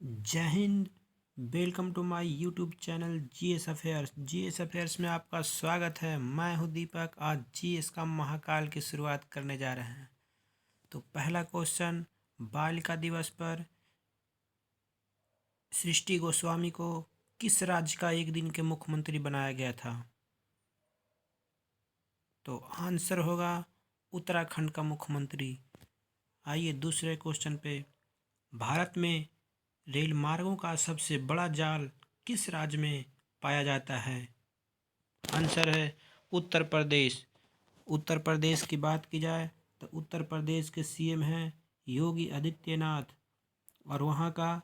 जय हिंद। Welcome to my YouTube channel GS affairs में आपका स्वागत है। मैं हूं दीपक। आज जीएस का महाकाल की शुरुआत करने जा रहे हैं। तो पहला क्वेश्चन, बालिका दिवस पर सृष्टि गोस्वामी को किस राज्य का एक दिन के मुख्यमंत्री बनाया गया था? तो आंसर होगा उत्तराखंड का मुख्यमंत्री। आइए दूसरे क्वेश्चन पे, भारत में रेल मार्गों का सबसे बड़ा जाल किस राज्य में पाया जाता है? आंसर है उत्तर प्रदेश। उत्तर प्रदेश की बात की जाए तो उत्तर प्रदेश के सीएम हैं योगी आदित्यनाथ, और वहाँ का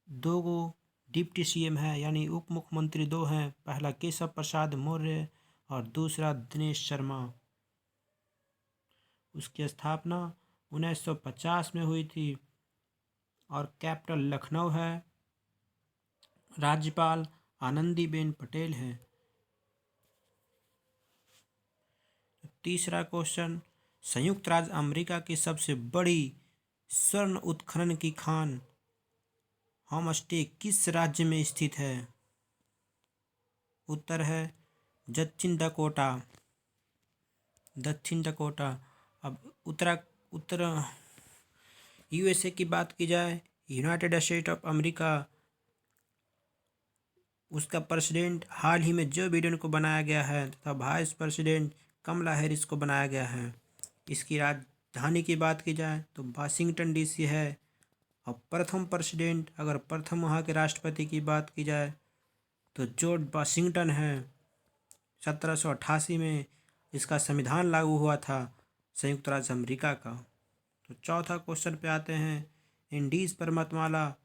दो गो डिप्टी सीएम है, यानी उप मुख्यमंत्री दो हैं। पहला केशव प्रसाद मौर्य और दूसरा दिनेश शर्मा। उसकी स्थापना 1950 में हुई थी और कैपिटल लखनऊ है। राज्यपाल आनंदीबेन पटेल हैं। तीसरा क्वेश्चन, संयुक्त राज्य अमेरिका की सबसे बड़ी स्वर्ण उत्खनन की खान होमस्टे किस राज्य में स्थित है? उत्तर है दक्षिण डकोटा। दक्षिण डकोटा। अब उत्तर यूएसए की बात की जाए, यूनाइटेड स्टेट ऑफ अमेरिका, उसका प्रेसिडेंट हाल ही में जो बिडेन को बनाया गया है तथा वाइस प्रेसिडेंट कमला हैरिस को बनाया गया है। इसकी राजधानी की बात की जाए तो वाशिंगटन डीसी है। और प्रथम प्रेसिडेंट, अगर प्रथम वहाँ के राष्ट्रपति की बात की जाए तो जॉर्ज वाशिंगटन है। 1788 में इसका संविधान लागू हुआ था संयुक्त राज्य अमेरिका का। तो चौथा क्वेश्चन पे आते हैं, इंडीज पर्वतमाला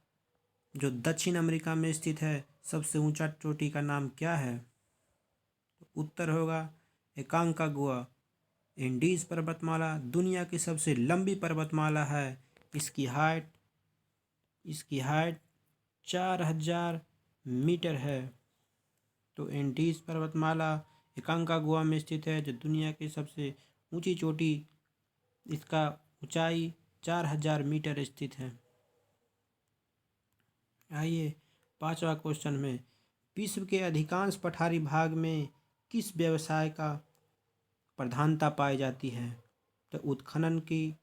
जो दक्षिण अमेरिका में स्थित है, सबसे ऊंचा चोटी का नाम क्या है? तो उत्तर होगा एकांकागुआ। इंडीज पर्वतमाला दुनिया की सबसे लंबी पर्वतमाला है। इसकी हाइट 4000 मीटर है। तो एंडीज पर्वतमाला एकांकागुआ में स्थित है, जो दुनिया की सबसे ऊंची चोटी, इसका ऊंचाई 4000 मीटर स्थित है। आइए पांचवा क्वेश्चन में, विश्व के अधिकांश पठारी भाग में किस व्यवसाय का प्रधानता पाई जाती है? तो उत्खनन की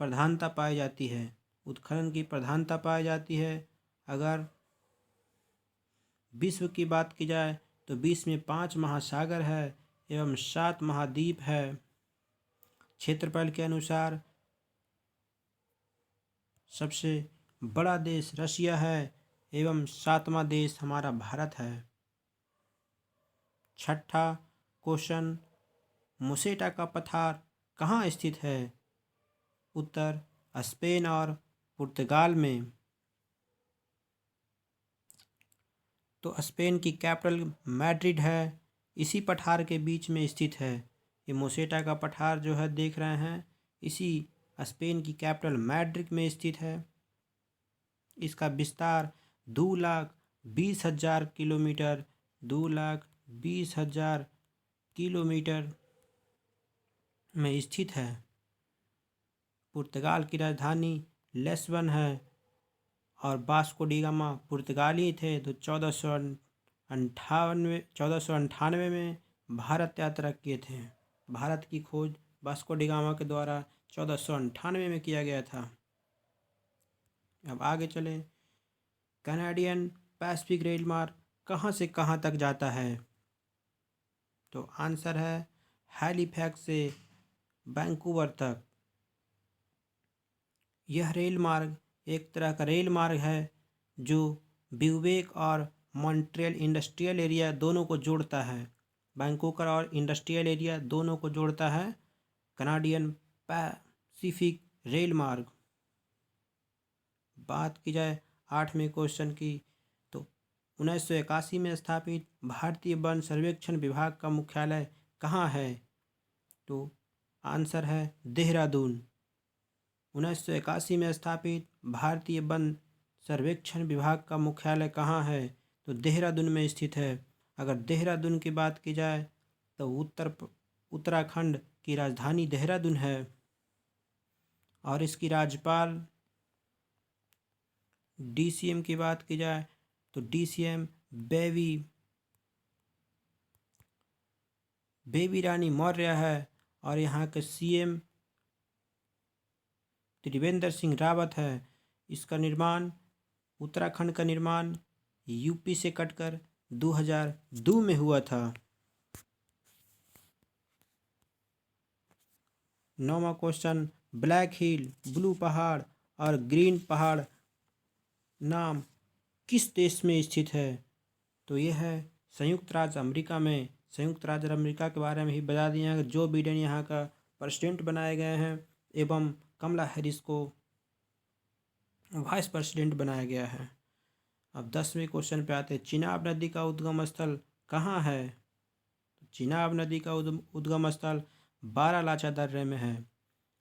प्रधानता पाई जाती है। उत्खनन की प्रधानता पाई जाती है। अगर विश्व की बात की जाए तो विश्व में 5 महासागर है एवं 7 महाद्वीप है। क्षेत्रफल के अनुसार सबसे बड़ा देश रशिया है एवं 7वां देश हमारा भारत है। छठा क्वेश्चन, मुसेटा का पठार कहाँ स्थित है? उत्तर स्पेन और पुर्तगाल में। तो स्पेन की कैपिटल मैड्रिड है, इसी पठार के बीच में स्थित है। ये मोसेटा का पठार जो है देख रहे हैं, इसी स्पेन की कैपिटल मैड्रिड में स्थित है। इसका विस्तार 2,20,000 किलोमीटर 2,20,000 किलोमीटर में स्थित है। पुर्तगाल की राजधानी लिस्बन है और वास्को डी गामा पुर्तगाली थे। तो 1498 में भारत यात्रा किए थे। भारत की खोज वास्को डी गामा के द्वारा 1498 में किया गया था। अब आगे चलें, कैनेडियन पैसिफिक रेल मार्ग कहाँ से कहाँ तक जाता है? तो आंसर है हैलीफैक्स से वैंकूवर तक। यह रेल मार्ग एक तरह का रेल मार्ग है जो ब्यूबेक और मॉन्ट्रियल इंडस्ट्रियल एरिया दोनों को जोड़ता है। वैंकूवर और इंडस्ट्रियल एरिया दोनों को जोड़ता है कनाडियन पैसिफिक रेल मार्ग। बात की जाए 8वें क्वेश्चन की, तो 1981 में स्थापित भारतीय वन सर्वेक्षण विभाग का मुख्यालय कहाँ है? तो आंसर है देहरादून। 1981 में स्थापित भारतीय वन सर्वेक्षण विभाग का मुख्यालय कहाँ है? तो देहरादून में स्थित है। अगर देहरादून की बात की जाए तो उत्तराखंड की राजधानी देहरादून है और इसकी राज्यपाल DCM की बात की जाए तो DCM बेबी रानी मौर्य है। और यहाँ के CM त्रिवेंद्र सिंह रावत है। इसका निर्माण, उत्तराखंड का निर्माण यूपी से कटकर 2002 में हुआ था। 9वां क्वेश्चन, ब्लैक हिल, ब्लू पहाड़ और ग्रीन पहाड़ नाम किस देश में स्थित है? तो यह है संयुक्त राज्य अमेरिका में। संयुक्त राज्य अमेरिका के बारे में ही बता दिया कि जो बिडेन यहाँ का प्रेसिडेंट बनाए गए हैं एवं कमला हैरिस को वाइस प्रेसिडेंट बनाया गया है। अब 10वें क्वेश्चन पे आते हैं, चिनाब नदी का उद्गम स्थल कहाँ है? चिनाब नदी का उद्गम स्थल बारालाचा दर्रे में है।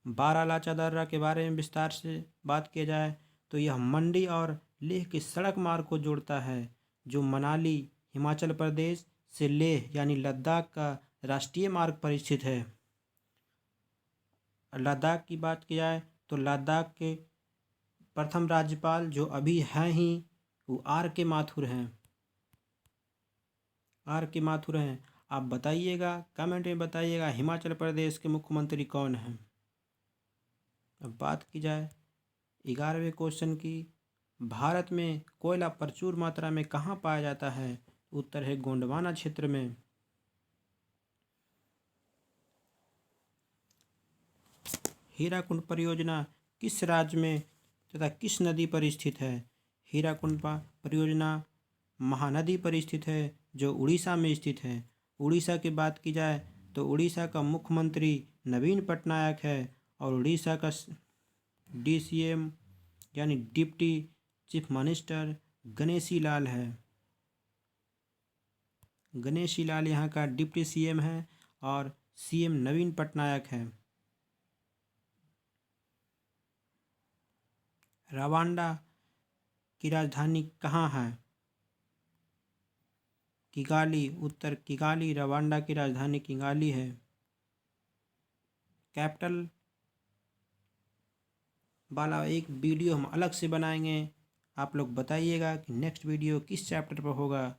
बारालाचा दर्रा के बारे में विस्तार से बात किया जाए तो यह मंडी और लेह के सड़क मार्ग को जोड़ता है, जो मनाली हिमाचल प्रदेश से लेह यानी लद्दाख का राष्ट्रीय मार्ग पर स्थित है। लद्दाख की बात की जाए तो लद्दाख के प्रथम राज्यपाल जो अभी हैं ही वो R.K. माथुर हैं। R.K. माथुर हैं। आप बताइएगा, कमेंट में बताइएगा हिमाचल प्रदेश के मुख्यमंत्री कौन हैं। अब बात की जाए 11वें क्वेश्चन की, भारत में कोयला प्रचुर मात्रा में कहाँ पाया जाता है? उत्तर है गोंडवाना क्षेत्र में। हीराकुंड परियोजना किस राज्य में तथा किस नदी पर स्थित है? हीराकुंड परियोजना महानदी पर स्थित है, जो उड़ीसा में स्थित है। उड़ीसा की बात की जाए तो उड़ीसा का मुख्यमंत्री नवीन पटनायक है और उड़ीसा का DCM यानी deputy chief minister Ganeshi Lal है। गणेशी लाल यहाँ का डिप्टी CM है और CM नवीन पटनायक है। रवांडा की राजधानी कहाँ है? किगाली, उत्तर किगाली रवांडा की राजधानी किगाली है। कैपिटल वाला एक वीडियो हम अलग से बनाएंगे। आप लोग बताइएगा कि नेक्स्ट वीडियो किस चैप्टर पर होगा।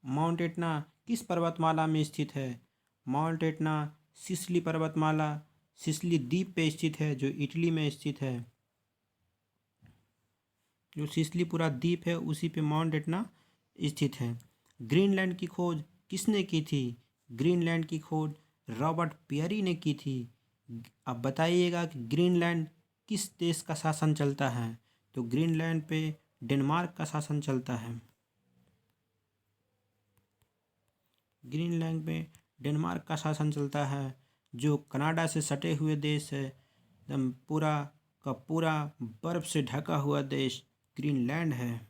माउंट एटना किस पर्वतमाला में स्थित है? माउंट एटना सिसली पर्वतमाला, सिसली द्वीप पे स्थित है, जो इटली में स्थित है। जो सिसली पूरा द्वीप है उसी पे माउंट एटना स्थित है। ग्रीनलैंड की खोज किसने की थी? ग्रीनलैंड की खोज रॉबर्ट पियरी ने की थी। अब बताइएगा कि ग्रीनलैंड किस देश का शासन चलता है? तो ग्रीनलैंड पे डेनमार्क का शासन चलता है। ग्रीनलैंड पे डेनमार्क का शासन चलता है, जो कनाडा से सटे हुए देश है। एकदम पूरा का पूरा बर्फ से ढका हुआ देश ग्रीनलैंड है,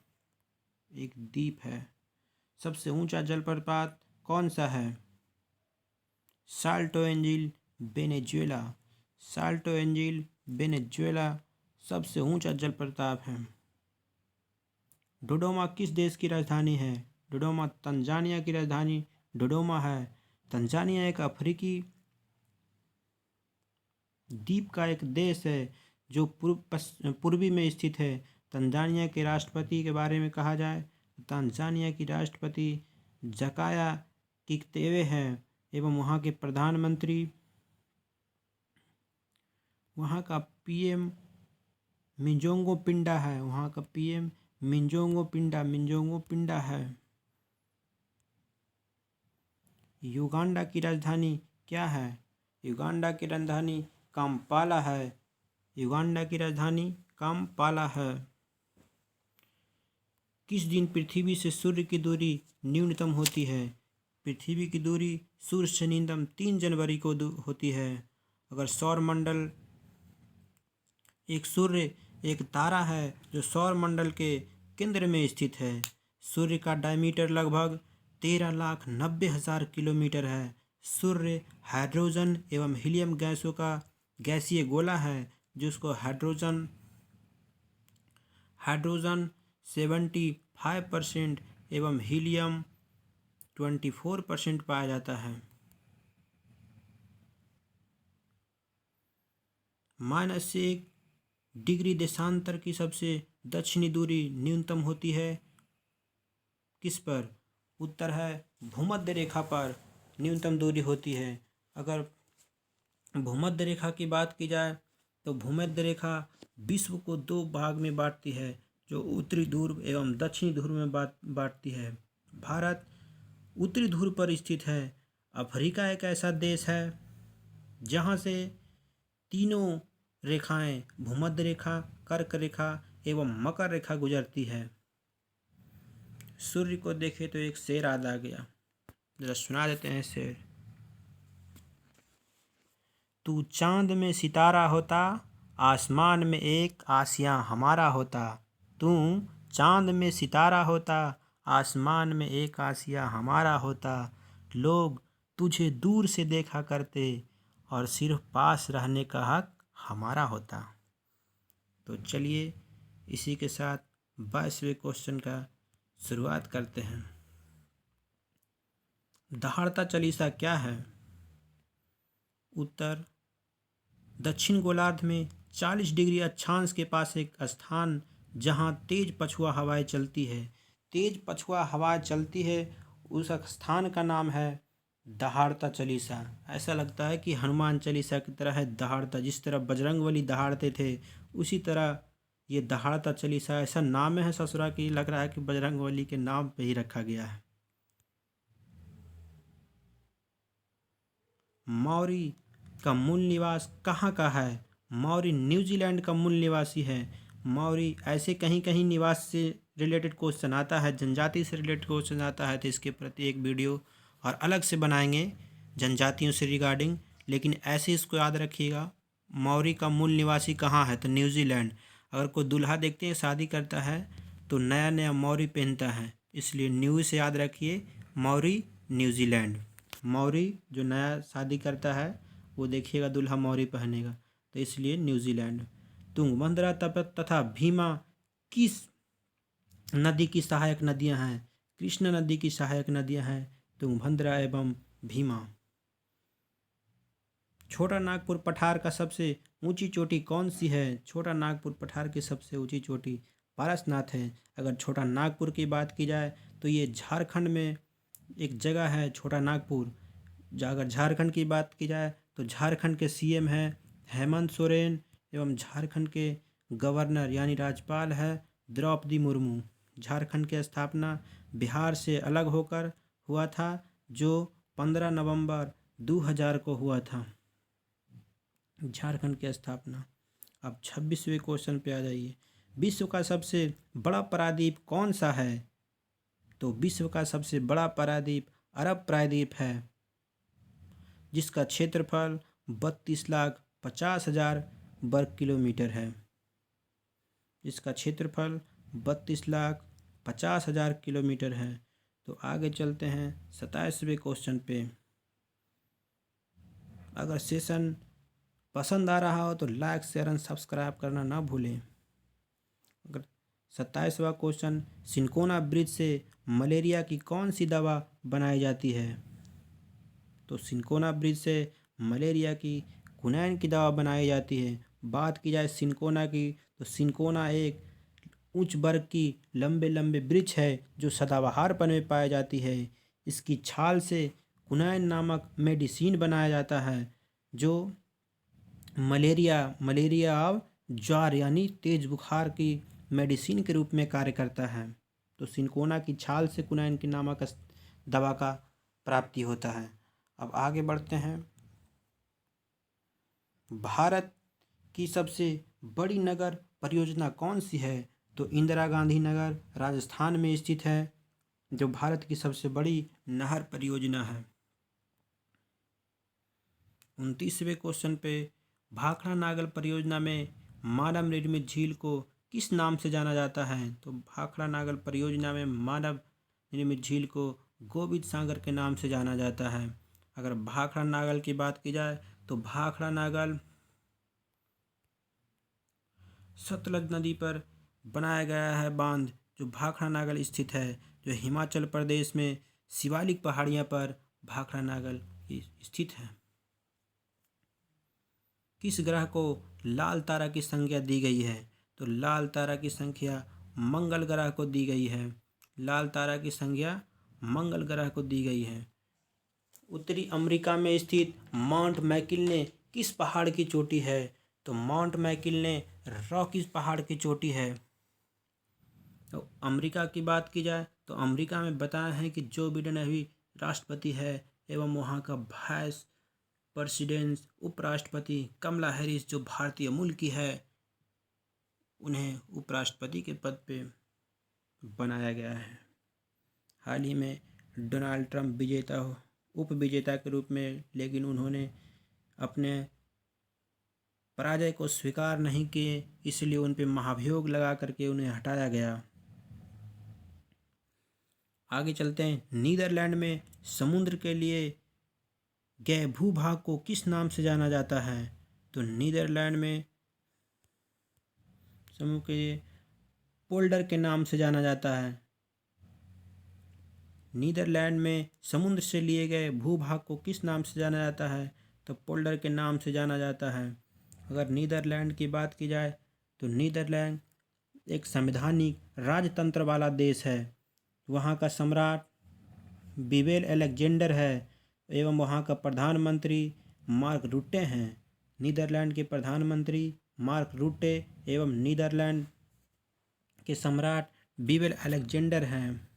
एक द्वीप है। सबसे ऊंचा जलप्रपात कौन सा है? Salto angel Venezuela. Salto angel Venezuela सबसे ऊंचा जलप्रपात है। डोडोमा किस देश की राजधानी है? डोडोमा तंजानिया की राजधानी डोडोमा है। तंजानिया एक अफ्रीकी द्वीप का एक देश है जो पूर्वी में स्थित है। तंजानिया के राष्ट्रपति के बारे में कहा जाए, तंजानिया की राष्ट्रपति जकाया किकवेते हैं एवं वहाँ के प्रधानमंत्री, वहाँ का PM मिंजोंगो पिंडा है। वहाँ का PM मिंजोंगो पिंडा है। युगांडा की राजधानी क्या है? युगांडा की राजधानी काम्पाला है। युगांडा की राजधानी काम्पाला है। किस दिन पृथ्वी से सूर्य की दूरी न्यूनतम होती है? पृथ्वी की दूरी सूर्य से न्यूनतम 3 जनवरी को होती है। अगर सौर मंडल एक तारा है जो सौर मंडल के केंद्र में स्थित है। सूर्य का डायमीटर लगभग 13,90,000 किलोमीटर है। सूर्य हाइड्रोजन एवं हीलियम गैसों का गैसीय गोला है, जिसको हाइड्रोजन 75% एवं हीलियम 24% पाया जाता है। -1 डिग्री देशांतर की सबसे दक्षिणी दूरी न्यूनतम होती है किस पर? उत्तर है भूमध्य रेखा पर न्यूनतम दूरी होती है। अगर भूमध्य रेखा की बात की जाए तो भूमध्य रेखा विश्व को दो भाग में बांटती है, जो उत्तरी ध्रुव एवं दक्षिणी ध्रुव में बांटती है। भारत उत्तरी ध्रुव पर स्थित है। अफ्रीका एक ऐसा देश है जहाँ से तीनों रेखाएं भूमध्य रेखा, कर्क रेखा एवं मकर रेखा गुजरती है। सूर्य को देखे तो एक शेर याद आ गया, जरा सुना देते हैं शेर। तू चांद में सितारा होता, आसमान में एक आसियां हमारा होता। तू चांद में सितारा होता, आसमान में एक आसियां हमारा होता। लोग तुझे दूर से देखा करते और सिर्फ पास रहने का हक हमारा होता। तो चलिए इसी के साथ 22वें क्वेश्चन का शुरुआत करते हैं। दहाड़ता चालीसा क्या है? उत्तर दक्षिण गोलार्ध में 40 डिग्री अक्षांश के पास एक स्थान जहां तेज पछुआ हवाएं चलती है। तेज पछुआ हवा चलती है, उस स्थान का नाम है दहाड़ता चालीसा। ऐसा लगता है कि हनुमान चालीसा की तरह है दहाड़ता, जिस तरह बजरंगबली दहाड़ते थे उसी तरह ये दहाड़ता चालीसा। ऐसा नाम है ससुरा की लग रहा है कि बजरंगबली के नाम पे ही रखा गया है। मौरी का मूल निवास कहाँ का है? मौरी न्यूजीलैंड का मूल निवासी है। मौरी ऐसे कहीं कहीं निवास से रिलेटेड क्वेश्चन आता है, जनजाति से रिलेटेड क्वेश्चन आता है, तो इसके प्रति एक वीडियो और अलग से बनाएंगे जनजातियों से रिगार्डिंग। लेकिन ऐसे इसको याद रखिएगा, मौरी का मूल निवासी कहाँ है? तो न्यूजीलैंड। अगर कोई दूल्हा देखते हैं शादी करता है तो नया नया मौरी पहनता है, इसलिए न्यू से याद रखिए, मौरी न्यूजीलैंड। मौरी जो नया शादी करता है वो देखिएगा दूल्हा मौरी पहनेगा, तो इसलिए न्यूजीलैंड। तुंगभद्रा तथा भीमा किस नदी की सहायक नदियां हैं? कृष्णा नदी की सहायक नदियां हैं तुंगभद्रा एवं भीमा। छोटा नागपुर पठार का सबसे ऊंची चोटी कौन सी है? छोटा नागपुर पठार की सबसे ऊंची चोटी पारसनाथ है। अगर छोटा नागपुर की बात की जाए तो ये झारखंड में एक जगह है छोटा नागपुर। अगर झारखंड की बात की जाए तो झारखंड के सीएम हैं हेमंत सोरेन एवं झारखंड के गवर्नर यानी राज्यपाल है द्रौपदी मुर्मू। झारखंड की स्थापना बिहार से अलग होकर हुआ था, जो 15 नवंबर 2000 को हुआ था झारखंड की स्थापना। अब 26वें क्वेश्चन पे आ जाइए। विश्व का सबसे बड़ा प्रायद्वीप कौन सा है? तो विश्व का सबसे बड़ा प्रायद्वीप अरब प्रायद्वीप है, जिसका क्षेत्रफल 32,50,000 वर्ग किलोमीटर है। इसका क्षेत्रफल 32,50,000 किलोमीटर है। तो आगे चलते हैं 27वें क्वेश्चन पे। अगर सेशन पसंद आ रहा हो तो लाइक शेयर एंड सब्सक्राइब करना ना भूलें। अगर 27वां क्वेश्चन, सिनकोना ब्रिज से मलेरिया की कौन सी दवा बनाई जाती है? तो सिनकोना ब्रिज से मलेरिया की क्विनाइन की दवा बनाई जाती है। बात की जाए सिनकोना की तो सिनकोना एक उच्च वर्ग की लंबे लंबे वृक्ष है जो सदाबहार पन में पाई जाती है। इसकी छाल से क्विनाइन नामक मेडिसिन बनाया जाता है, जो मलेरिया और ज्वर यानी तेज बुखार की मेडिसिन के रूप में कार्य करता है। तो सिनकोना की छाल से क्विनाइन की नामक दवा का प्राप्ति होता है। अब आगे बढ़ते हैं। भारत की सबसे बड़ी नगर परियोजना कौन सी है? तो इंदिरा गांधी नगर राजस्थान में स्थित है, जो भारत की सबसे बड़ी नहर परियोजना है। 29वें क्वेश्चन पे, भाखड़ा नागल परियोजना में मानव निर्मित झील को किस नाम से जाना जाता है? तो भाखड़ा नागल परियोजना में मानव निर्मित झील को गोविंद सागर के नाम से जाना जाता है। अगर भाखड़ा नागल की बात की जाए तो भाखड़ा नागल सतलज नदी पर बनाया गया है बांध, जो भाखड़ा नागल स्थित है, जो हिमाचल प्रदेश में शिवालिक पहाड़ियां पर भाखड़ा नागल स्थित है। किस ग्रह को लाल तारा की संज्ञा दी गई है? तो लाल तारा की संख्या मंगल ग्रह को दी गई है। लाल तारा की संज्ञा मंगल ग्रह को दी गई है। उत्तरी अमेरिका में स्थित माउंट मैकिन्ले किस पहाड़ की चोटी है? तो माउंट मैकिन्ले रॉकीज पहाड़ की चोटी है। तो अमेरिका की बात की जाए तो अमेरिका में बताया है कि जो बिडेन अभी राष्ट्रपति है एवं वहाँ का वाइस प्रेसिडेंट उपराष्ट्रपति कमला हैरिस जो भारतीय मूल की है, उन्हें उपराष्ट्रपति के पद पे बनाया गया है। हाल ही में डोनाल्ड ट्रंप उप विजेता के रूप में, लेकिन उन्होंने अपने पराजय को स्वीकार नहीं किए, इसलिए उन पे महाभियोग लगा करके उन्हें हटाया गया। आगे चलते हैं। नीदरलैंड में समुद्र के लिए गए भूभाग को किस नाम से जाना जाता है? तो नीदरलैंड में समुद्र के लिए पोल्डर के नाम से जाना जाता है। नीदरलैंड में समुद्र से लिए गए भूभाग को किस नाम से जाना जाता है? तो पोल्डर के नाम से जाना जाता है। अगर नीदरलैंड की बात की जाए तो नीदरलैंड एक संवैधानिक राजतंत्र वाला देश है। वहाँ का सम्राट विवेल अलेक्जेंडर है एवं वहाँ का प्रधानमंत्री मार्क रुट्टे हैं। नीदरलैंड के प्रधानमंत्री मार्क रुट्टे एवं नीदरलैंड के सम्राट विवेल अलेक्जेंडर हैं।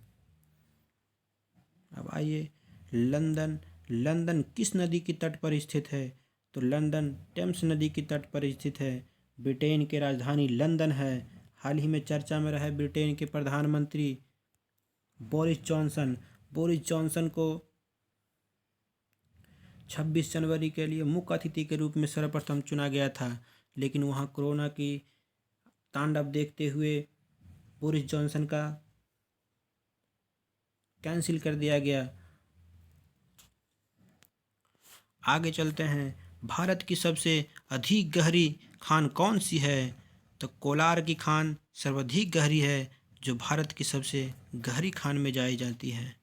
अब आइए, लंदन किस नदी की तट पर स्थित है? तो लंदन टेम्स नदी की तट पर स्थित है। ब्रिटेन की राजधानी लंदन है। हाल ही में चर्चा में रहे ब्रिटेन के प्रधानमंत्री बोरिस जॉनसन को 26 जनवरी के लिए मुख्य अतिथि के रूप में सर्वप्रथम चुना गया था, लेकिन वहाँ कोरोना की तांडव देखते हुए बोरिस जॉनसन का कैंसिल कर दिया गया। आगे चलते हैं। भारत की सबसे अधिक गहरी खान कौन सी है? तो कोलार की खान सर्वाधिक गहरी है, जो भारत की सबसे गहरी खान में जाई जाती है।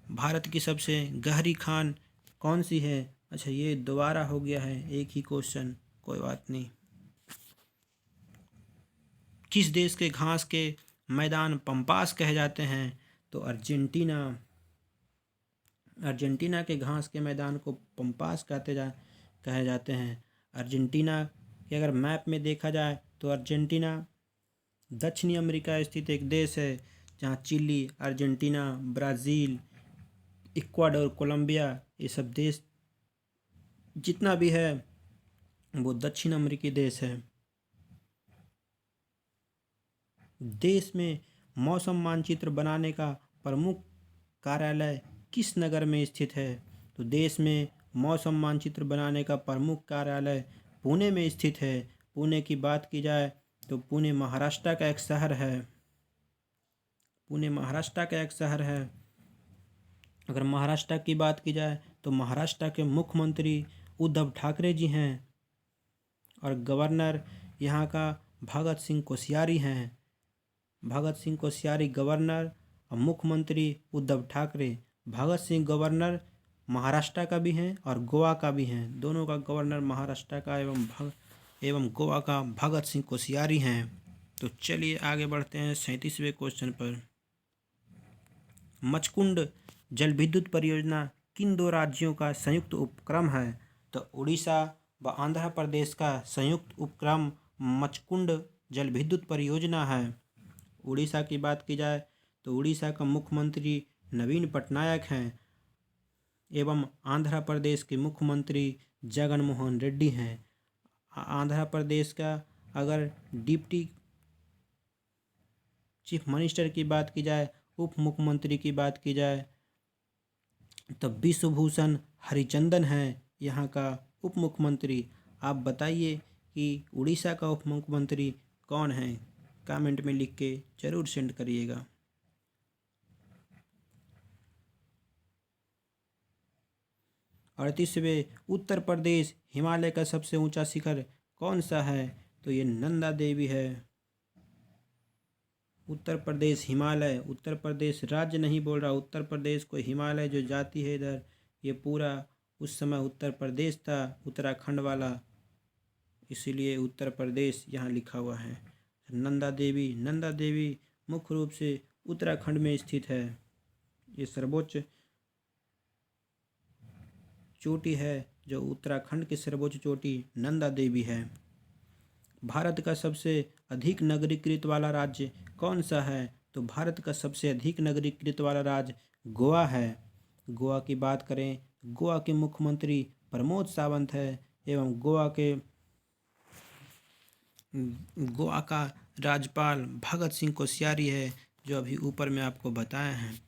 भारत की सबसे गहरी खान कौन सी है? अच्छा, ये दोबारा हो गया है, एक ही क्वेश्चन, कोई बात नहीं। किस देश के घास के मैदान पंपास कहे जाते हैं? तो अर्जेंटीना के घास के मैदान को पंपास कहे जाते हैं। अर्जेंटीना के अगर मैप में देखा जाए तो अर्जेंटीना दक्षिणी अमेरिका स्थित एक देश है, जहाँ Chile, Argentina, Brazil, Ecuador, Colombia, ये सब देश जितना भी है वो दक्षिण अमेरिकी देश है। देश में मौसम मानचित्र बनाने का प्रमुख कार्यालय किस नगर में स्थित है? तो देश में मौसम मानचित्र बनाने का प्रमुख कार्यालय पुणे में स्थित है। पुणे की बात की जाए तो पुणे महाराष्ट्र का एक शहर है। पुणे महाराष्ट्र का एक शहर है। अगर महाराष्ट्र की बात की जाए तो महाराष्ट्र के मुख्यमंत्री उद्धव ठाकरे जी हैं और गवर्नर यहाँ का भगत सिंह कोश्यारी हैं। भगत सिंह कोश्यारी गवर्नर और मुख्यमंत्री उद्धव ठाकरे। भगत सिंह गवर्नर महाराष्ट्र का भी हैं और गोवा का भी हैं। दोनों का गवर्नर महाराष्ट्र का एवं गोवा का भगत सिंह कोश्यारी हैं। तो चलिए आगे बढ़ते हैं 37वें क्वेश्चन पर। मचकुंड जल विद्युत परियोजना किन दो राज्यों का संयुक्त उपक्रम है? तो उड़ीसा व आंध्र प्रदेश का संयुक्त उपक्रम मचकुंड जल विद्युत परियोजना है। उड़ीसा की बात की जाए तो उड़ीसा का मुख्यमंत्री नवीन पटनायक हैं एवं आंध्र प्रदेश के मुख्यमंत्री जगन मोहन रेड्डी हैं। आंध्र प्रदेश का अगर डिप्टी चीफ मिनिस्टर की बात की जाए, उप मुख्यमंत्री की बात की जाए तो विश्वभूषण हरिचंदन हैं यहाँ का उप मुख्यमंत्री। आप बताइए कि उड़ीसा का उप मुख्यमंत्री कौन है? कमेंट में लिख के जरूर सेंड करिएगा। अड़तीसवें उत्तर प्रदेश हिमालय का सबसे ऊंचा शिखर कौन सा है? तो ये नंदा देवी है। उत्तर प्रदेश हिमालय, उत्तर प्रदेश राज्य नहीं बोल रहा, उत्तर प्रदेश को हिमालय जो जाती है इधर, ये पूरा उस समय उत्तर प्रदेश था, उत्तराखंड वाला। इसीलिए उत्तर प्रदेश यहाँ लिखा हुआ है। नंदा देवी मुख्य रूप से उत्तराखंड में स्थित है। ये सर्वोच्च चोटी है, जो उत्तराखंड की सर्वोच्च चोटी नंदा देवी है। भारत का सबसे अधिक नगरीकृत वाला राज्य कौन सा है? तो भारत का सबसे अधिक नगरीकृत वाला राज्य गोवा है। गोवा की बात करें, गोवा के मुख्यमंत्री प्रमोद सावंत है एवं गोवा का राज्यपाल भगत सिंह कोश्यारी है, जो अभी ऊपर में आपको बताए हैं।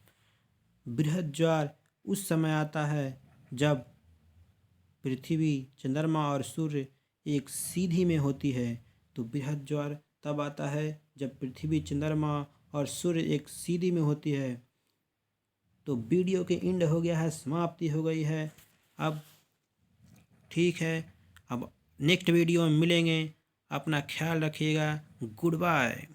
बृहद ज्वार उस समय आता है जब पृथ्वी, चंद्रमा और सूर्य एक सीधी में होती है। तो बृहद ज्वार तब आता है जब पृथ्वी, चंद्रमा और सूर्य एक सीधी में होती है। तो वीडियो के एंड हो गया है, समाप्ति हो गई है। अब ठीक है, अब नेक्स्ट वीडियो में मिलेंगे। अपना ख्याल रखिएगा। Good bye.